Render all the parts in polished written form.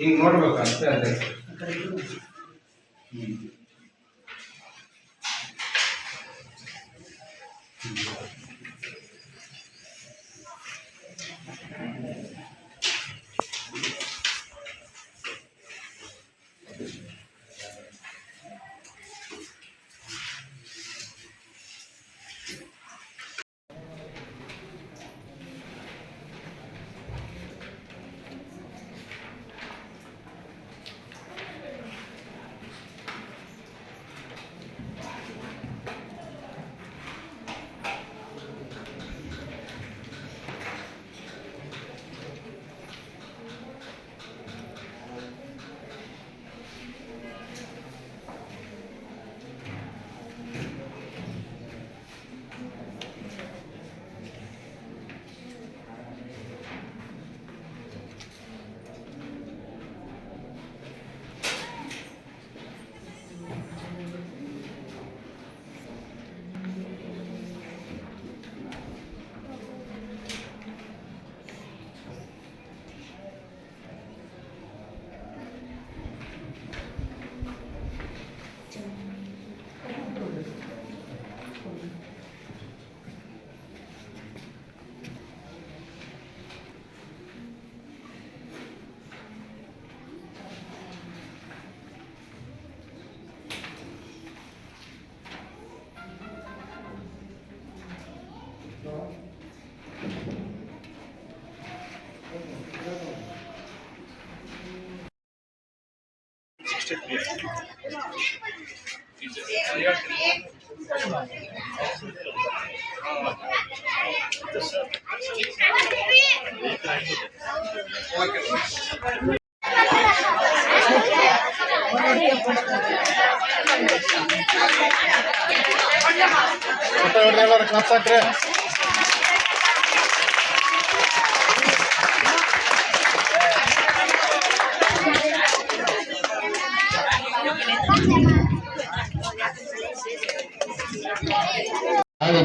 ಹಿಂಗ್ ನೋಡ್ಬೇಕು ಅಷ್ಟೇ ಅದೇ.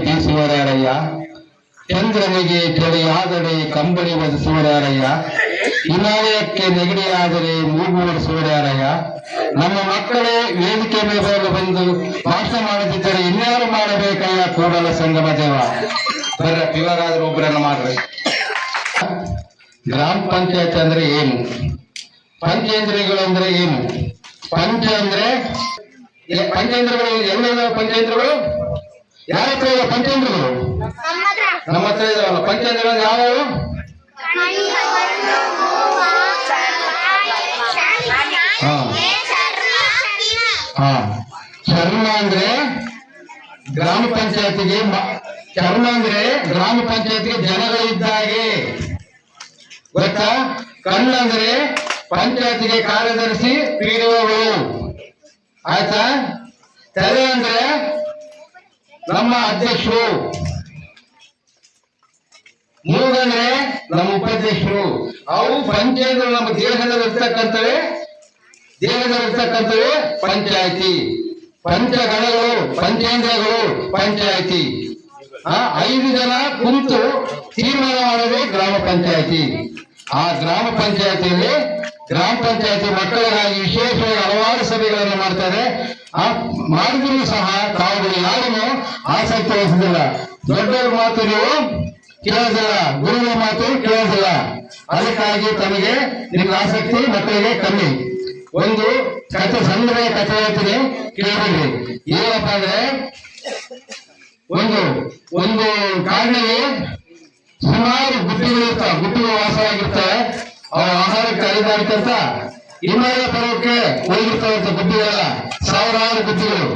ಬೀಸುವರಾರಯ್ಯ, ಚಂದ್ರನಿಗೆ ಚಳಿಯಾದರೆ ಕಂಬಳಿ ಒದಿಸುವರಾರಯ್ಯ, ಹಿಮಾಲಯಕ್ಕೆ ನೆಗಡಿಯಾದರೆ ಮೂಗು ಒಡಿಸುವರಾರಯ್ಯ. ನಮ್ಮ ಮಕ್ಕಳೇ ವೇದಿಕೆ ಮೇಲೆ ಬಂದು ಭಾಷಣ ಮಾಡದಿದ್ದರೆ ಇನ್ಯಾರು ಮಾಡಬೇಕಯ್ಯ ಕೂಡಲ ಸಂಗಮ ದೇವ. ಬರ್ರ ಇವಾಗಾದ್ರೂ ಒಬ್ಬರನ್ನ ಮಾಡ್ರಿ. ಗ್ರಾಮ ಪಂಚಾಯತ್ ಅಂದ್ರೆ ಏನು? ಪಂಚೇಂದ್ರಿಯಗಳು ಅಂದ್ರೆ ಏನು? ಪಂಚ ಅಂದ್ರೆ ಪಂಚೇಂದ್ರಗಳು ಎಲ್ಲ ಪಂಚೇಂದ್ರಗಳು ಯಾರ ಹತ್ರ ಇಲ್ಲ? ಪಂಚೇಂದ್ರಗಳು ನಮ್ಮ ಹತ್ರ ಇದಾವಲ್ಲ. ಪಂಚೇಂದ್ರಗಳು ಯಾವ್ಯಾವು? ಚರ್ಮ ಅಂದ್ರೆ ಗ್ರಾಮ ಪಂಚಾಯತಿಗೆ ಚರ್ಮ ಅಂದ್ರೆ ಗ್ರಾಮ ಪಂಚಾಯತಿಗೆ ಜನಗಳಿದ್ದಾಗೆ ಗೊತ್ತಾ? ಕಣ್ಣಂದ್ರೆ ಪಂಚಾಯತಿಗೆ ಕಾರ್ಯದರ್ಶಿ ಪಿಡಿಒಗಳು ಆಯ್ತಾ? ತಲೆ ಅಂದ್ರೆ ನಮ್ಮ ಅಧ್ಯಕ್ಷರು, ಮೂಗಂದ್ರೆ ನಮ್ಮ ಉಪಾಧ್ಯಕ್ಷರು. ಅವು ಪಂಚಾಯತ್ ನಮ್ಮ ದೇಹದಲ್ಲಿರ್ತಕ್ಕಂಥವೇ ಪಂಚಾಯತಿ. ಪಂಚಗಣಗಳು ಪಂಚೇಂದ್ರಗಳು ಪಂಚಾಯತಿ. 5 ಜನ ಕುಂತು ತೀರ್ಮಾನ ಮಾಡೋದೇ ಗ್ರಾಮ ಪಂಚಾಯತಿ. ಆ ಗ್ರಾಮ ಪಂಚಾಯತಿಯಲ್ಲಿ ಗ್ರಾಮ ಪಂಚಾಯತಿ ಮಕ್ಕಳಿಗಾಗಿ ವಿಶೇಷವಾಗಿ ಹಲವಾರು ಸಭೆಗಳನ್ನು ಮಾಡ್ತಾರೆ. ಮಾಡಿದ್ರು ಸಹ ತಾವುಗಳು ಯಾರನ್ನು ಆಸಕ್ತಿ ವಹಿಸುದಿಲ್ಲ. ದೊಡ್ಡವ್ರ ಮಾತು ನೀವು ಕೇಳೋದಿಲ್ಲ, ಗುರುಗಳ ಮಾತು ಕೇಳೋದಿಲ್ಲ. ಅದಕ್ಕಾಗಿ ತಮಗೆ ನಿಮ್ಗೆ ಆಸಕ್ತಿ ಮಕ್ಕಳಿಗೆ ಕಮ್ಮಿ. ಒಂದು ಕಥೆ, ಸಣ್ಣದ ಕಥೆ ಹೇಳ್ತೀನಿ, ಕೇಳಬೇಡಿ. ಏನಪ್ಪಾ ಅಂದ್ರೆ, ಒಂದು ಕಾಡಿನಲ್ಲಿ ಸುಮಾರು ಗುಡ್ಡಿಗಳಿರ್ತಾವೆ, ಗುಡ್ಡಿಗಳು ವಾಸವಾಗಿರ್ತವೆ. ಅವರ ಆಹಾರಕ್ಕೆ ಅಲಿದಾಡ್ತಂತ ಹಿಮಾಲಯ ಪರ್ವತಕ್ಕೆ ಹೋಗಿರ್ತಾವಂತ ಗುಡ್ಡಿಗಳೆಲ್ಲ, ಸಾವಿರಾರು ಗುಡ್ಡಿಗಳು.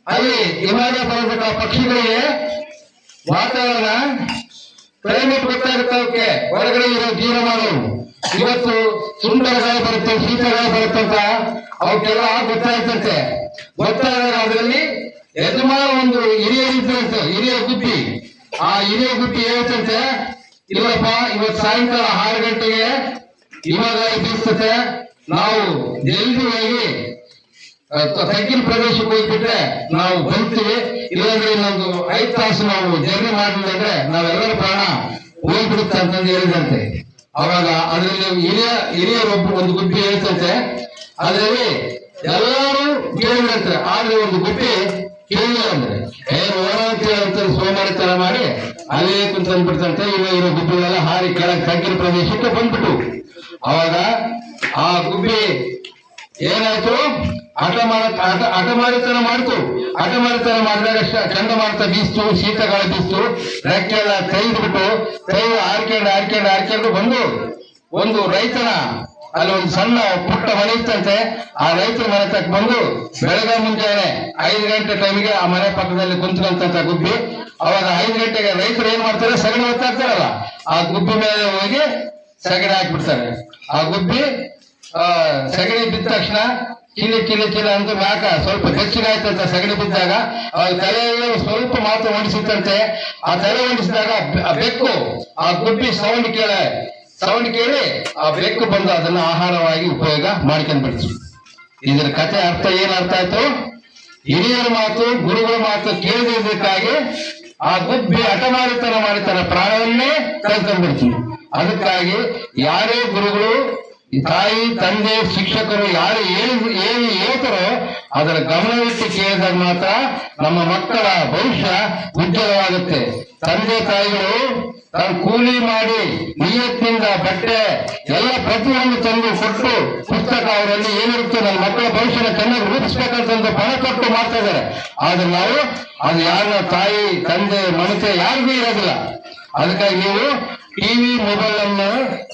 ಅಲ್ಲಿ ಹಿಮಾಲಯ ಪರ್ವತದ ಪಕ್ಷಿಗಳಿಗೆ ವಾತಾವರಣ ಕ್ಲೈಮೇಟ್ ಗೊತ್ತಾಗುತ್ತವಕ್ಕೆ, ಹೊರಗಡೆ ಇರೋ ಜೀವಮಾನವು. ಇವತ್ತು ಸುಂದರ ಗಾಳಿ ಬರುತ್ತೆ, ಶೀತ ಗಾಳಿ ಬರುತ್ತಂತ ಅವಕ್ಕೆಲ್ಲ ಗೊತ್ತಾಯ್ತಂತೆ. ಗೊತ್ತಾದಾಗ ಅದರಲ್ಲಿ ಯಜಮಾನ ಒಂದು ಹಿರಿಯ ಇದ್ದಂತೆ, ಹಿರಿಯ ಗುಬ್ಬಿ. ಆ ಹಿರಿಯ ಗುಬ್ಬಿ ಹೇಳ್ತಂತೆ, ಇಲ್ಲಪ್ಪ ಇವತ್ತು ಸಾಯಂಕಾಲ 6 ಗಂಟೆಗೆ ಹಿಮಗಾಳಿ ಬೀಸ್ತತೆ, ನಾವು ಜಲ್ದಿ ಹೋಗಿ ತಗ್ಗಿನ ಪ್ರದೇಶಕ್ಕೆ ಹೋಗ್ಬಿಟ್ರೆ ನಾವು ಬರ್ತೀವಿ. ಇಲ್ಲಾಂದ್ರೆ ಇನ್ನೊಂದು 5 ತಾಸು ನಾವು ಜರ್ನಿ ಮಾಡಲಿಲ್ಲ ಅಂದ್ರೆ ನಾವೆಲ್ಲರ ಪ್ರಾಣ ಹೋಗ್ಬಿಡುತ್ತೆ ಅಂತಂದು ಹೇಳಿದಂತೆ. ಅವಾಗ ಅದರಲ್ಲಿ ಹಿರಿಯರೊಬ್ಬ ಒಂದು ಗುಬ್ಬಿ ಹೇಳ್ತಂತೆ, ಅದರಲ್ಲಿ ಎಲ್ಲರೂ ಕೇಳಿದಂತೆ, ಆದ್ರೆ ಒಂದು ಗುಬ್ಬಿ ಕೇಳಿಲ್ಲ ಅಂದ್ರೆ ನೋಡ ಅಂತ ಹೇಳ್ತಾರೆ, ಸೋಮಾರಿತನ ಮಾಡಿ ಅಲ್ಲೇ ಕುಂತ್ಕೊಂಡ್ಬಿಡ್ತಂತೆ. ಇರೋ ಗುಬ್ಬಿಗಳೆಲ್ಲ ಹಾರಿ ಕೆಳಗೆ ತಗ್ಗಿನ ಪ್ರದೇಶಕ್ಕೆ ಬಂದ್ಬಿಟ್ಟು, ಅವಾಗ ಆ ಗುಬ್ಬಿ ಏನಾಯ್ತು, ಹಠಮಾರಿತನ ಮಾಡ್ತು. ಹಠಮಾರಿತನ ಮಾಡಿದಾಗ ಚಂಡಮಾರುತ ಬೀಸ್ತು, ಶೀತಗಾಳಿ ಬೀಸ್ತು, ರೆಕ್ಕೆಲ್ಲ ತೆಗೆದ್ಬಿಟ್ಟು ಆರ್ಕೊಂಡು ಬಂದು ಒಂದು ರೈತನ ಅಲ್ಲಿ ಒಂದು ಸಣ್ಣ ಪುಟ್ಟ ಮನೆ ಇತ್ತಂತೆ. ಆ ರೈತರ ಮನೆ ತಕ್ಕ ಬಂದು ಬೆಳಗ್ಗೆ ಮುಂಜಾನೆ 5 ಗಂಟೆ ಟೈಮಿಗೆ ಆ ಮನೆ ಪಕ್ಕದಲ್ಲಿ ಕುಂತ್ಕೊಂತ ಗುಬ್ಬಿ. ಅವಾಗ 5 ಗಂಟೆಗೆ ರೈತರು ಏನ್ ಮಾಡ್ತಾರೆ, ಸಗಣಿ ಹೊತ್ತಾಕ್ತಾರಲ್ಲ, ಆ ಗುಬ್ಬಿ ಮೇಲೆ ಹೋಗಿ ಸಗಣಿ ಹಾಕ್ಬಿಡ್ತಾರೆ. ಆ ಗುಬ್ಬಿ ಸಗಣಿ ಬಿದ್ದ ತಕ್ಷಣ ಕಿಲಿ ಅಂತ ಮ್ಯಾಕ ಸ್ವಲ್ಪ ಬೆಚ್ಚಗಾಯ್ತಂತ. ಸಗಣಿ ಬಿದ್ದಾಗ ತಲೆಯಲ್ಲಿ ಸ್ವಲ್ಪ ಮಾತ್ರ ಹೊಂಡಿಸಿತ್ತಂತೆ. ಆ ತಲೆ ಹೊಂಡಿಸಿದಾಗ ಆ ಬೆಕ್ಕು ಆ ಗುಬ್ಬಿ ಸೌಂಡ್ ಕೇಳಿ ಆ ಬೆಕ್ಕು ಬಂದು ಅದನ್ನ ಆಹಾರವಾಗಿ ಉಪಯೋಗ ಮಾಡ್ಕೊಂಡ್ಬಿಡ್ತು. ಇದರ ಕಥೆ ಅರ್ಥ ಏನ್ ಅರ್ಥ ಆಯ್ತು, ಹಿರಿಯರ ಮಾತು ಗುರುಗಳ ಮಾತು ಕೇಳಿದ್ದಕ್ಕಾಗಿ ಆ ಗುಬ್ಬಿ ಹಠಮಾರಿತನ ಮಾಡಿ ತನ್ನ ಪ್ರಾಣವನ್ನೇ ಕಳ್ಕೊಂಡ್ಬಿಡ್ತು. ಅದಕ್ಕಾಗಿ ಯಾರೇ ಗುರುಗಳು, ತಾಯಿ ತಂದೆ ಶಿಕ್ಷಕರು ಯಾರು ಏನು ಹೇಳ್ತಾರೋ ಅದರ ಗಮನವಿಟ್ಟು ಕೇಳಿದಾಗ ಮಾತ್ರ ನಮ್ಮ ಮಕ್ಕಳ ಭವಿಷ್ಯ ಉಜ್ವಲವಾಗುತ್ತೆ. ತಂದೆ ತಾಯಿಗಳು ತಾನು ಕೂಲಿ ಮಾಡಿ ನಿಯತ್ನಿಂದ ಬಟ್ಟೆ ಎಲ್ಲ ಪ್ರತಿಯೊಂದು ತಂದು ಕೊಟ್ಟು ಪುಸ್ತಕ ಅವರಲ್ಲಿ ಏನಿರುತ್ತೆ ನನ್ನ ಮಕ್ಕಳ ಭವಿಷ್ಯನ ಚೆನ್ನಾಗಿ ರೂಪಿಸ್ಬೇಕಂತ ಪಣ ಕೊಟ್ಟು ಮಾಡ್ತಾ ಇದ್ದಾರೆ. ಆದ್ರೆ ನಾವು ಅದು ಯಾರ ತಾಯಿ ತಂದೆ ಮಮತೆ ಯಾರಿಗೂ ಇರೋದಿಲ್ಲ. ಅದಕ್ಕಾಗಿ ನೀವು ಟಿವಿ ಮೊಬೈಲ್ ಅನ್ನು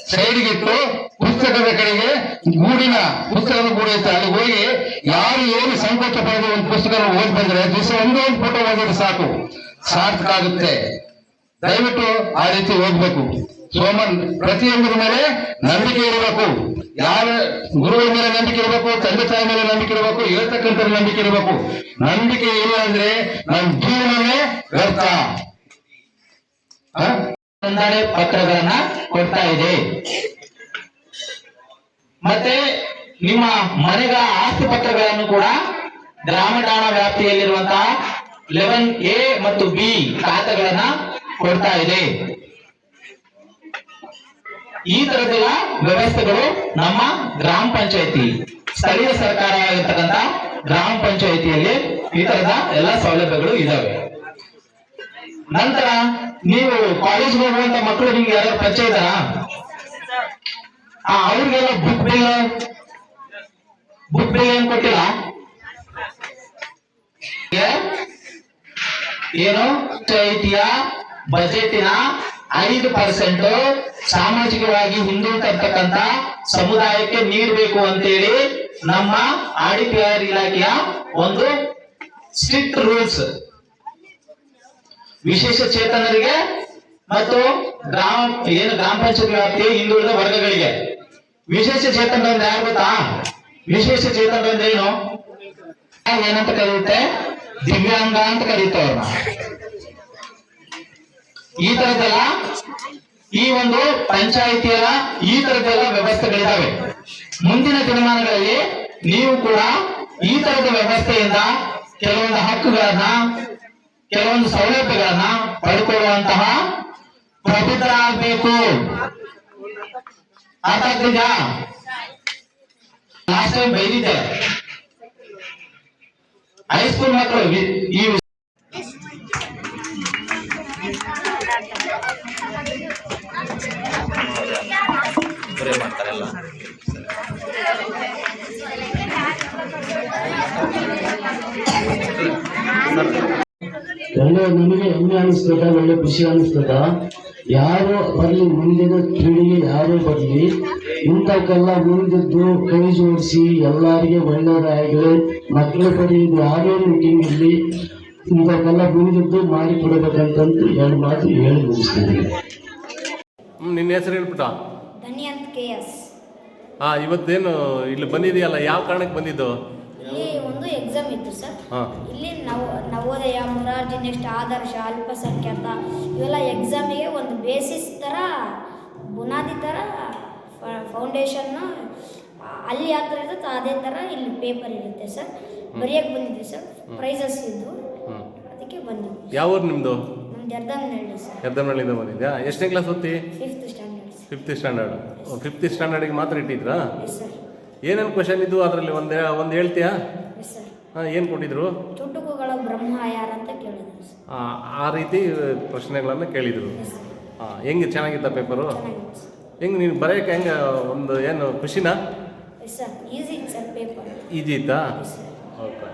ಸೈಡ್ಗಿಟ್ಟು ಪುಸ್ತಕದ ಕಡೆಗೆ ಪುಸ್ತಕದ ಗೂಡು ಇತ್ತು, ಅಲ್ಲಿ ಹೋಗಿ ಯಾರು ಏನು ಸಂಕೋಚ ಪಡೆದು ಒಂದು ಪುಸ್ತಕ ಓದಿ ಬಂದ್ರೆ ದಿವಸ ಒಂದು ಫೋಟೋ ಓದಿದ್ರೆ ಸಾಕು, ಸಾರ್ಥಕ ಆಗುತ್ತೆ. ದಯವಿಟ್ಟು ಆ ರೀತಿ ಓದ್ಬೇಕು. ಪ್ರತಿಯೊಂದರ ಮೇಲೆ ನಂಬಿಕೆ ಇರಬೇಕು. ಯಾರ ಗುರುಗಳ ಮೇಲೆ ನಂಬಿಕೆ ಇರಬೇಕು, ತಂದೆ ತಾಯಿ ಮೇಲೆ ನಂಬಿಕೆ ಇರಬೇಕು, ಹೇಳ್ತಕ್ಕಂಥ ನಂಬಿಕೆ ಇರಬೇಕು. ನಂಬಿಕೆ ಇಲ್ಲ ಅಂದ್ರೆ ನಮ್ಮ ಜೀವನವೇ ವ್ಯರ್ಥ. ನೋಂದಣಿ ಪತ್ರಗಳನ್ನ ಕೊಡ್ತಾ ಇದೆ. ಮತ್ತೆ ನಿಮ್ಮ ಮನೆಗಳ ಆಸ್ತಿ ಪತ್ರಗಳನ್ನು ಕೂಡ ಗ್ರಾಮ ಠಾಣಾ ವ್ಯಾಪ್ತಿಯಲ್ಲಿರುವಂತಹ 11A ಮತ್ತು B ಖಾತೆಗಳನ್ನ ಕೊಡ್ತಾ ಇದೆ. ಈ ತರದೆಲ್ಲ ವ್ಯವಸ್ಥೆಗಳು ನಮ್ಮ ಗ್ರಾಮ ಪಂಚಾಯತಿ, ಸ್ಥಳೀಯ ಸರ್ಕಾರ ಆಗಿರ್ತಕ್ಕಂಥ ಗ್ರಾಮ ಪಂಚಾಯತಿಯಲ್ಲಿ ಈ ತರದ ಎಲ್ಲ ಸೌಲಭ್ಯಗಳು ಇದಾವೆ. ನಂತರ ನೀವು ಕಾಲೇಜ್ಗೆ ಹೋಗುವಂತ ಮಕ್ಕಳು ನಿಮ್ಗೆ ಯಾರು ಪರಿಚಯ ಇದ್ದಾರಾ? ಅವ್ರಿಗೆಲ್ಲ ಬುಕ್ ಬಿಲ್ ಏನ್ ಕೊಟ್ಟಿಲ್ಲ? ಏನು ಪಂಚಾಯಿತಿಯ ಬಜೆಟಿನ 5% ಸಾಮಾಜಿಕವಾಗಿ ಹಿಂದುಳಿದಿರ್ತಕ್ಕಂಥ ಸಮುದಾಯಕ್ಕೆ ನೀಡಬೇಕು ಅಂತೇಳಿ ನಮ್ಮ RDPR ಇಲಾಖೆಯ ಒಂದು ಸ್ಟ್ರಿಕ್ಟ್ ರೂಲ್ಸ್. ವಿಶೇಷ ಚೇತನರಿಗೆ ಮತ್ತು ಗ್ರಾಮ ಪಂಚಾಯತ್ ವ್ಯಾಪ್ತಿಯ ಹಿಂದುಳಿದ ವರ್ಗಗಳಿಗೆ. ವಿಶೇಷ ಚೇತನರಿಂದ ಯಾರು ಗೊತ್ತಾ? ವಿಶೇಷ ಚೇತನರಿಂದ ಏನಂತ ಕರೆಯುತ್ತೆ? ದಿವ್ಯಾಂಗ ಅಂತ ಕರೀತಾರೆ ಅವ್ರನ್ನ. ಈ ತರದೆಲ್ಲ ಈ ಒಂದು ಪಂಚಾಯಿತಿಯಲ್ಲ ಈ ತರದೆಲ್ಲ ವ್ಯವಸ್ಥೆಗಳಿದಾವೆ. ಮುಂದಿನ ದಿನಮಾನಗಳಲ್ಲಿ ನೀವು ಕೂಡ ಈ ತರದ ವ್ಯವಸ್ಥೆಯಿಂದ ಕೆಲವೊಂದು ಹಕ್ಕುಗಳನ್ನ, ಕೆಲವೊಂದು ಸೌಲಭ್ಯಗಳನ್ನ ಪಡ್ಕೊಳ್ಳುವಂತಹ ಪ್ರಬುದ್ಧ ಆಗ್ಬೇಕು. ಅರ್ಥ ಆಗ್ತಿದ್ಯಾ? ಲಾಸ್ಟ್ ಟೈಮ್ ಬೈದಿದ್ದೆ ಹೈಸ್ಕೂಲ್ ಮಕ್ಕಳು ಈ ಮಾಡ್ತಾರಲ್ಲ. ಒಳ್ಳೆ ನಮಗೆ ಹೆಮ್ಮೆ ಅನಿಸ್ತದ, ಒಳ್ಳೆ ಖುಷಿ ಅನಿಸ್ತದ. ಯಾರು ಬರ್ಲಿ, ಮುಂದಿನ ಪೀಳಿಗೆ ಯಾರು ಬರ್ಲಿ, ಇಂಥಕ್ಕೆಲ್ಲ ಮುಂದಿದ್ದು ಕೈ ಜೋಡಿಸಿ ಎಲ್ಲರಿಗೆ ಒಳ್ಳೆಯದಾಗಲಿ. ಮಕ್ಕಳ ಬರೀ ಇದು ಯಾರೇ ಮೀಟಿಂಗ್ ಇರಲಿ, ಇಂಥಕ್ಕೆಲ್ಲ ಮುಂದಿದ್ದು ಮಾಡಿ ಕೊಡಬೇಕಂತಂದು 2 ಮಾತು ಹೇಳಿ ಮುಗಿಸ್ತೀನಿ. ನಿನ್ನ ಹೆಸರು ಹೇಳ್ಬಿಟ್ಟ? ಧನ್ಯಂತ್ KS. ಇವತ್ತೇನು ಇಲ್ಲಿ ಬಂದಿದೆಯಲ್ಲ, ಯಾವ ಕಾರಣಕ್ಕೆ ಬಂದಿದ್ದು? ಇಲ್ಲಿ ಒಂದು ಎಕ್ಸಾಮ್ ಇತ್ತು ಸರ್. ಇಲ್ಲಿ ನವೋದಯ, ಮೊರಾರ್ಜಿ, ನೆಕ್ಸ್ಟ್ ಆದರ್ಶ, ಅಲ್ಪಸಂಖ್ಯಾತ ಇವೆಲ್ಲ ಎಕ್ಸಾಮಿಗೆ ಒಂದು ಬೇಸಿಸ್ ಥರ, ಬುನಾದಿ ಥರ ಫೌಂಡೇಶನ್ನು ಅಲ್ಲಿ ಯಾವ ಥರ ಇರುತ್ತೆ ಅದೇ ಥರ ಇಲ್ಲಿ ಪೇಪರ್ ಇರುತ್ತೆ ಸರ್. ಬರೆಯೋಕ್ಕೆ ಬಂದಿದ್ದೆ ಸರ್, ಪ್ರೈಸಸ್ ಇದ್ದು ಅದಕ್ಕೆ ಬಂದಿದ್ದೆ. ಯಾವ ಊರು ನಿಮ್ಮದು? ನಮ್ದು ಯರ್ದಮ್ನಹಳ್ಳಿ ಸರ್. ಯರ್ದಮ್ನಹಳ್ಳಿಯಿಂದ ಬಂದಿದ್ಯಾ? ಎಷ್ಟನೇ ಕ್ಲಾಸ್ ಓದ್ತಿ? 5th standard. 5th standard 5th ಸ್ಟ್ಯಾಂಡರ್ಡಿಗೆ ಮಾತ್ರ ಇಟ್ಟಿದ್ರಾ? Yes sir. ಏನೇನು ಕ್ವಶನ್ ಇದ್ದು ಅದರಲ್ಲಿ ಒಂದು ಹೇಳ್ತೀಯಾ? Yes sir. ಏನು ಕೊಟ್ಟಿದ್ರು? ಚುಟುಕುಗಳ ಬ್ರಹ್ಮ ಯಾರಂತ ಕೇಳಿದ್ರು ಸರ್. ಆ ರೀತಿ ಪ್ರಶ್ನೆಗಳನ್ನು ಕೇಳಿದರು. Yes sir. ಹೆಂಗೆ ಚೆನ್ನಾಗಿತ್ತ ಪೇಪರು? ಚೆನ್ನಾಗಿತ್ತು ಸರ್. ಹೆಂಗೆ ನೀನು ಬರೆಯೋಕ್ಕೆ ಹೆಂಗೆ ಒಂದು ಏನು ಖುಷಿನಾ? Yes sir. ಈಸಿ ಇತ್ತು ಸರ್ ಪೇಪರ್. ಈಜಿ ಇತ್ತಾ? Yes sir. ಓಕೆ.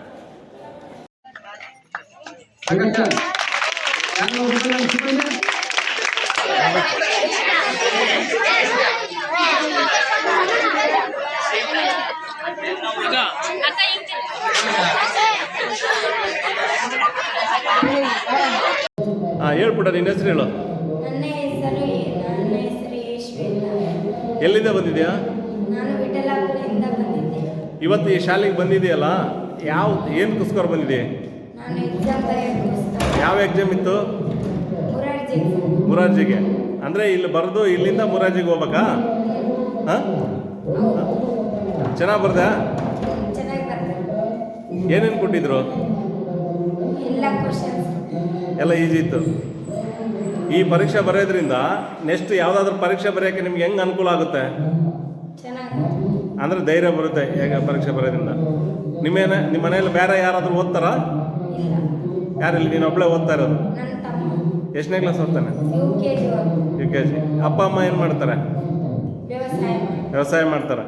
ಹೇಳ್ಬಿಟ್ಟ ನಿನ್ನ ಹೆಸರು ಹೇಳು. ನನ್ನ ಹೆಸರು ಯಶ್ವೇತ. ಎಲ್ಲಿಂದ ಬಂದಿದ್ಯಾ? ನಾನು ವಿಠಲಾಪುರದಿಂದ ಬಂದಿದ್ದೆ. ಇವತ್ತು ಈ ಶಾಲೆಗೆ ಬಂದಿದೆಯಲ್ಲ, ಏನಕ್ಕೋಸ್ಕರ ಬಂದಿದೆ? ನಾನು ಎಕ್ಸಾಮ್ ಬರೆಯೋಕ್ಕೋಸ್ಕರ. ಯಾವ ಎಕ್ಸಾಮ್ ಇತ್ತು? ಮುರಾರ್ಜಿ ಎಕ್ಸಾಮ್. ಮುರಾರ್ಜಿಗೆ ಅಂದರೆ ಇಲ್ಲಿ ಬರೆದು ಇಲ್ಲಿಂದ ಮುರಾರ್ಜಿಗೆ ಹೋಗ್ಬೇಕಾ? ಹಾಂ, ಚೆನ್ನಾಗಿ ಬರ್ದಾ? ಚೆನ್ನಾಗಿ ಬರ್ತದೆ. ಏನೇನು ಕೊಟ್ಟಿದ್ರು? ಎಲ್ಲ ಕ್ವಶನ್ಸ್ ಎಲ್ಲ ಈಜಿ ಇತ್ತು. ಈ ಪರೀಕ್ಷೆ ಬರೆಯೋದ್ರಿಂದ ನೆಕ್ಸ್ಟ್ ಯಾವುದಾದ್ರೂ ಪರೀಕ್ಷೆ ಬರೆಯೋಕ್ಕೆ ನಿಮ್ಗೆ ಹೆಂಗೆ ಅನುಕೂಲ ಆಗುತ್ತೆ? ಚೆನ್ನಾಗಿ ಅಂದರೆ ಧೈರ್ಯ ಬರುತ್ತೆ ಹೇಗೆ ಪರೀಕ್ಷೆ ಬರೆಯೋದ್ರಿಂದ. ನಿಮ್ಮ ಮನೆಯಲ್ಲಿ ಬೇರೆ ಯಾರಾದರೂ ಓದ್ತಾರಾ? ಇಲ್ಲ. ಯಾರಿಲ್ಲ, ನೀನು ಒಬ್ಬಳೇ ಓದ್ತಾ ಇರೋದು? ನನ್ನ ತಮ್ಮ ಎಷ್ಟನೇ ಕ್ಲಾಸ್ ಓದ್ತಾನೆ? UKG UKG. ಅಪ್ಪ ಅಮ್ಮ ಏನು ಮಾಡ್ತಾರೆ? ವ್ಯವಸಾಯ ಮಾಡ್ತಾರೆ.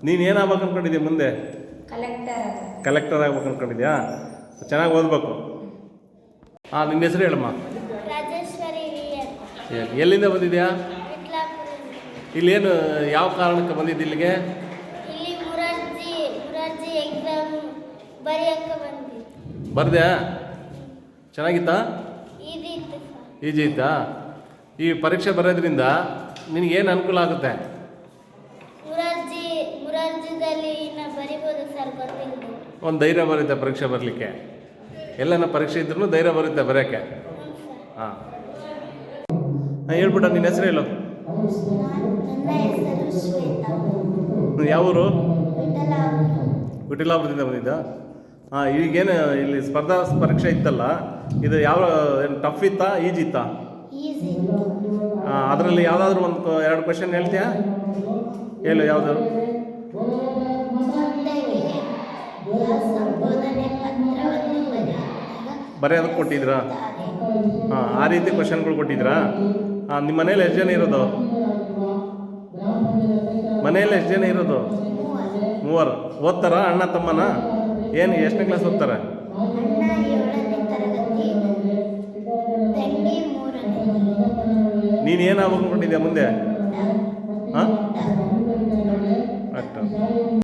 ನೀನು ಏನಾಗ್ಬೇಕು ಅಂದ್ಕೊಂಡಿದ್ದೀಯ ಮುಂದೆ? ಕಲೆಕ್ಟರ್ ಆಗ್ಬೇಕು ಅಂದ್ಕೊಂಡಿದ್ಯಾ? ಚೆನ್ನಾಗಿ ಓದಬೇಕು. ನಿನ್ನ ಹೆಸರು ಹೇಳಮ್ಮ. ರಾಜೇಶ್ವರಿ ಎಲ್ಲಿಂದ ಬಂದಿದ್ಯಾ? ಇಲ್ಲೇನು ಯಾವ ಕಾರಣಕ್ಕೆ ಬಂದಿದ್ದು ಇಲ್ಲಿಗೆ? ಇಲ್ಲಿ ಮುರಾರ್ಜಿ ಎಕ್ಸಾಮ್ ಬರೆಯಕ್ಕೆ ಬಂದಿದ್ದೆ. ಬರ್ದ್ಯಾ? ಚೆನ್ನಾಗಿತ್ತಾ? ಈಸಿ ಈಜಿ ಇತ್ತಾ? ಈ ಪರೀಕ್ಷೆ ಬರೋದ್ರಿಂದ ನಿನಗೇನು ಅನುಕೂಲ ಆಗುತ್ತೆ? ಮುರಾರ್ಜಿದಲ್ಲಿ ಬರಿಬೋದು ಸರ್, ಗೊತ್ತಿಲ್ಲ. ಒಂದು ಧೈರ್ಯ ಬರುತ್ತೆ ಪರೀಕ್ಷೆ ಬರಲಿಕ್ಕೆ. ಎಲ್ಲನ ಪರೀಕ್ಷೆ ಇದ್ರೂ ಧೈರ್ಯ ಬರುತ್ತೆ ಬರೋಕ್ಕೆ. ಹಾಂ, ಹೇಳ್ಬಿಟ್ಟ ನಿನ್ನ ಹೆಸರು ಹೇಳು. ನನ್ನ ಹೆಸರು ಶ್ವೇತಾ. ಯಾವ ಊರು? ವಿಠಲಾಪುರ. ವಿಠಲಾಪುರದಿಂದ ಬಂದಿದ್ದ? ಈಗೇನು ಇಲ್ಲಿ ಸ್ಪರ್ಧಾ ಪರೀಕ್ಷೆ ಇತ್ತಲ್ಲ, ಇದು ಯಾವ ಏನು ಟಫ್ ಇತ್ತಾ ಈಜಿ ಇತ್ತಾ? ಈಸಿ. ಅದರಲ್ಲಿ ಯಾವುದಾದ್ರೂ ಒಂದು 2 ಕ್ವಶನ್ ಹೇಳ್ತೀಯಾ? ಹೇಳು ಯಾವ್ದಾದ್ರು. ಬರೆಯೋದಕ್ಕೆ ಕೊಟ್ಟಿದ್ರಾ? ಆ ರೀತಿ ಕ್ವಶನ್ಗಳು ಕೊಟ್ಟಿದ್ರಾ? ನಿಮ್ಮ ಮನೇಲಿ ಎಷ್ಟು ಜನ ಇರೋದು? ಮನೆಯಲ್ಲಿ ಎಷ್ಟು ಜನ ಇರೋದು? 3. ಓದ್ತಾರ ಅಣ್ಣ ತಮ್ಮನ? ಏನು ಎಷ್ಟನೇ ಕ್ಲಾಸ್ ಓದ್ತಾರೆ? ಅಣ್ಣ 7ನೇ ತರಗತಿ, ತಂಗಿ 3ನೇ. ನೀನು ಏನಾಗಬೇಕು ಅಂದ್ಕೊಂಡಿದ್ಯಾ ಮುಂದೆ? ಹಾಂ, ಅಷ್ಟು.